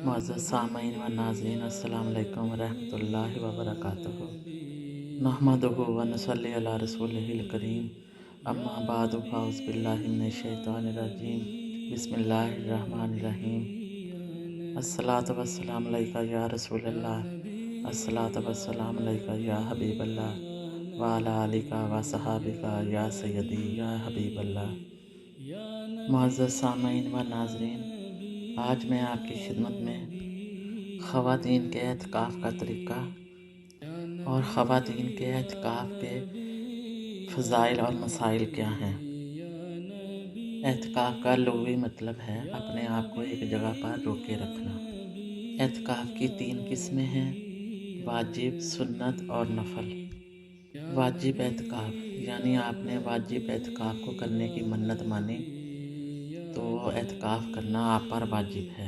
मुअज़्ज़ज़ सामईन व नाज़रीन, अस्सलाम वालेकुम रहमतुल्लाहि व बरकातुहू। नहमदुहु व नसल्ली अला रसूलिहिल करीम। अम्मा बादु फ़अऊज़ु बिल्लाहि मिनश शैतानिर रजीम। बिस्मिल्लाहिर रहमानिर रहीम। अस्सलातु वस्सलामु अलैका या रसूलल्लाह। अस्सलातु वस्सलामु अलैका या हबीबल्लाह व अला आलिका व सहाबिका या सय्यदी या हबीबल्लाह। मुअज़्ज़ज़ सामईन व नाज़रीन, आज मैं आपकी खिदमत में ख़वातीन के एहतिकाफ़ का तरीक़ा और ख़वातीन के एहतिकाफ़ के फ़ज़ाइल और मसाइल क्या हैं। एहतिकाफ़ का लुग़वी मतलब है अपने आप को एक जगह पर रोके रखना। एहतिकाफ़ की 3 किस्में हैं: वाजिब, सुन्नत और नफ़ल। वाजिब एहतिकाफ़ यानी आपने वाजिब एहतिकाफ़ को करने की मन्नत मानी तो एहतिकाफ़ करना आप पर वाजिब है।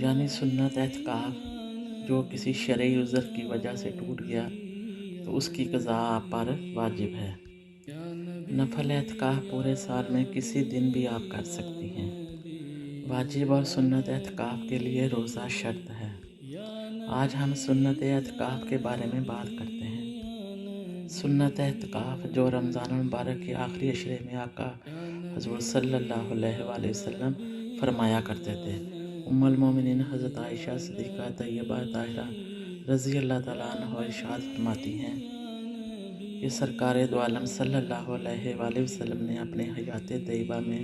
यानी सुन्नत एहतिकाफ़ जो किसी शरई उज़्र की वजह से टूट गया तो उसकी क़ज़ा आप पर वाजिब है। नफ़ल एहतिकाफ़ पूरे साल में किसी दिन भी आप कर सकती हैं। वाजिब और सुन्नत एहतिकाफ़ के लिए रोज़ा शर्त है। आज हम सुन्नत एहतिकाफ़ के बारे में बात करते हैं। सुन्नत एहतिकाफ़ जो रमज़ान मुबारक के आखिरी अशरे में आका हज़ूर सल्लल्लाहु अलैहि वसल्लम फरमाया करते थे। उम्मुल मोमिनीन हज़रत आयशा सिद्दीक़ा तैयबा ताहिरा रज़ी अल्लाह ताला अन्हा इरशाद फरमाती हैं कि सरकार दो आलम सल्लल्लाहु अलैहि वसल्लम ने अपने हयात तैयबा में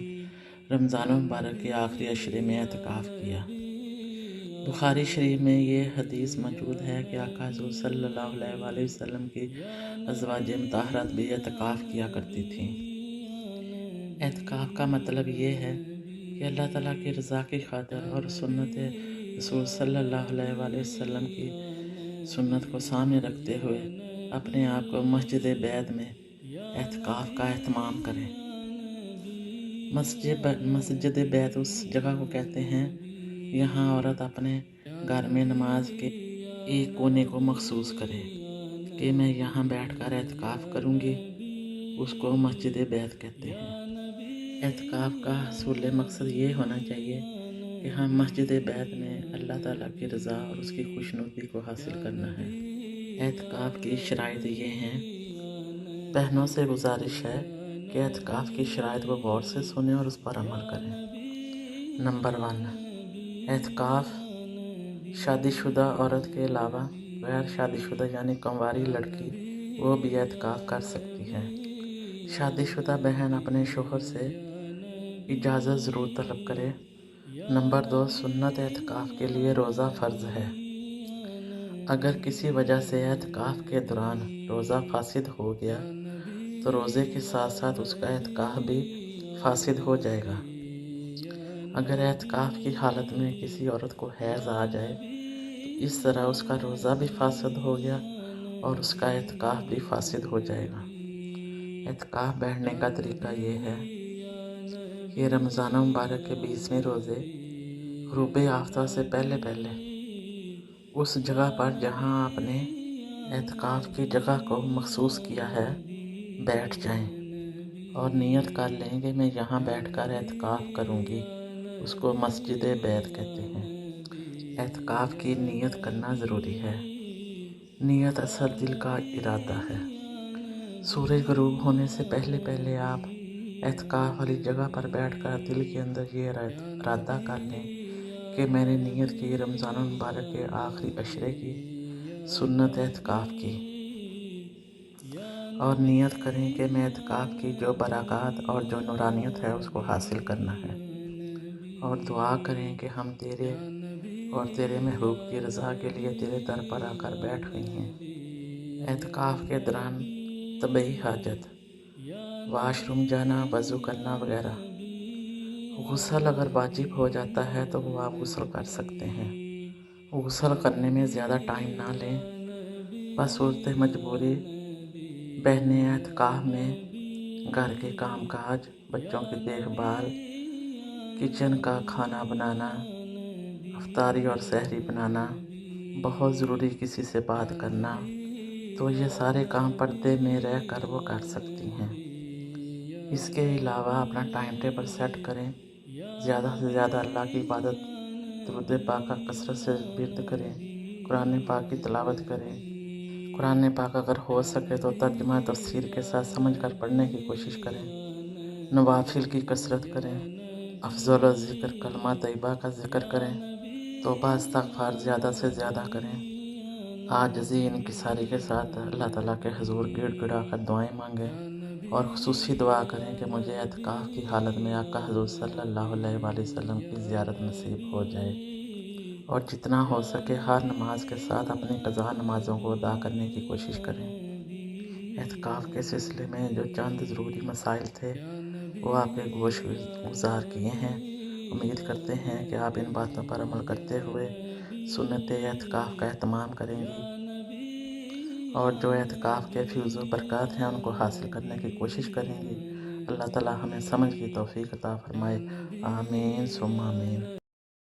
रमज़ान मुबारक के आखिरी अशरे में एहतिकाफ़ किया। बुखारी शरीफ में ये हदीस मौजूद है कि आका हुज़ूर सल्लल्लाहु अलैहि वसल्लम की अज़वाज मुताहरात भी एहतिकाफ़ किया करती थीं। एहतिकाफ़ का मतलब ये है कि अल्लाह ताला की रज़ा की खातिर और सुन्नत रसूल सल्लल्लाहु अलैहि वसल्लम की सुन्नत को सामने रखते हुए अपने आप को मस्जिद बैत में एहतिकाफ़ का एहतमाम करें। मस्जिद बैत उस जगह को कहते हैं यहाँ औरत अपने घर में नमाज के एक कोने को मखसूस करे कि मैं यहाँ बैठकर एहतिकाफ़ करूँगी, उसको मस्जिद बैत कहते हैं। एहतिकाफ़ का असूल मकसद ये होना चाहिए कि हम मस्जिद बैत में अल्लाह ताला की रज़ा और उसकी खुशनुदी को हासिल करना है। एहतिकाफ़ की शराइत ये हैं। बहनों से गुजारिश है कि एहतिकाफ़ की शराइत को गौर से सुनें और उस पर अमल करें। नंबर 1, एहतिकाफ़ शादीशुदा औरत के अलावा गैर शादीशुदा यानी कंवारी लड़की वो भी एहतिकाफ़ कर सकती है। शादीशुदा बहन अपने शोहर से इजाज़त ज़रूर तलब करे। नंबर 2, सुन्नत एहतिकाफ़ के लिए रोज़ा फ़र्ज़ है। अगर किसी वजह से एहतिकाफ़ के दौरान रोज़ा फासिद हो गया तो रोज़े के साथ साथ उसका एहतिकाफ़ भी फासिद हो जाएगा। अगर एहतिकाफ़ की हालत में किसी औरत को हैज़ आ जाए तो इस तरह उसका रोज़ा भी फासिद हो गया और उसका एहतिकाफ़ भी फासिद हो जाएगा। एहतिकाफ़ बैठने का तरीका ये है कि रमज़ान मुबारक के 20वें रोज़े ग़ुरूब आफ्ताब से पहले पहले उस जगह पर जहाँ आपने एहतिकाफ़ की जगह को मखसूस किया है बैठ जाएं और नियत कर लें कि मैं यहाँ बैठकर एहतिकाफ़ करूँगी। उसको मस्जिद बैत कहते हैं। एहतिकाफ़ की नियत करना ज़रूरी है। नियत असल दिल का इरादा है। सूरज ग़ुरूब होने से पहले पहले आप एहतिकाफ़ वाली जगह पर बैठकर दिल के अंदर ये इरादा कर लें कि मैंने नियत की रमज़ान मुबारक के आखिरी अशरे की सुन्नत एहतिकाफ़ की और नियत करें कि मैं एहतिकाफ़ की जो बरक़ात और जो नूरानियत है उसको हासिल करना है और दुआ करें कि हम तेरे और तेरे महबूब की रज़ा के लिए तेरे दर पर आकर बैठ गई हैं। एहतिकाफ़ के दौरान तबई हाजत, वाशरूम जाना, वज़ू करना वगैरह, गुस्ल अगर वाजिब हो जाता है तो वो आप गुस्ल कर सकते हैं। गुस्ल करने में ज़्यादा टाइम ना लें। बसूरत मजबूरी बहनें एहतिकाफ़ में घर के कामकाज, बच्चों की देखभाल, किचन का खाना बनाना, अफ्तारी और सहरी बनाना, बहुत ज़रूरी किसी से बात करना, तो ये सारे काम पर्दे में रह कर वो कर सकती हैं। इसके अलावा अपना टाइम टेबल सेट करें। ज़्यादा से ज़्यादा अल्लाह की इबादत درود پاک کا کثرت سے ورد کریں، قرآن پاک کی تلاوت کریں۔ قرآن پاک اگر ہو سکے تو ترجمہ تفسیر کے ساتھ سمجھ کر پڑھنے کی کوشش کریں۔ نوافل کی کثرت کریں، افضل و ذکر کلمہ طیبہ کا ذکر کریں، توبہ استغفار زیادہ سے زیادہ کریں۔ عاجزی انکساری کے ساتھ اللہ تعالیٰ کے حضور گڑ گڑا کر دعائیں مانگیں اور خصوصی دعا کریں کہ مجھے اعتکاف کی حالت میں آقا حضور صلی اللہ علیہ وآلہ وسلم کی زیارت نصیب ہو جائے، اور جتنا ہو سکے ہر نماز کے ساتھ اپنی قضا نمازوں کو ادا کرنے کی کوشش کریں۔ اعتکاف کے سلسلے میں جو چند ضروری مسائل تھے وہ آپ کے گوش گزار کیے ہیں۔ امید کرتے ہیں کہ آپ ان باتوں پر عمل کرتے ہوئے سنت اعتکاف کا اہتمام کریں گی، اور جو اعتکاف کے فیوز و برکات ہیں ان کو حاصل کرنے کی کوشش کریں گی۔ اللہ تعالیٰ ہمیں سمجھ کی توفیق عطا فرمائے، آمین ثم آمین۔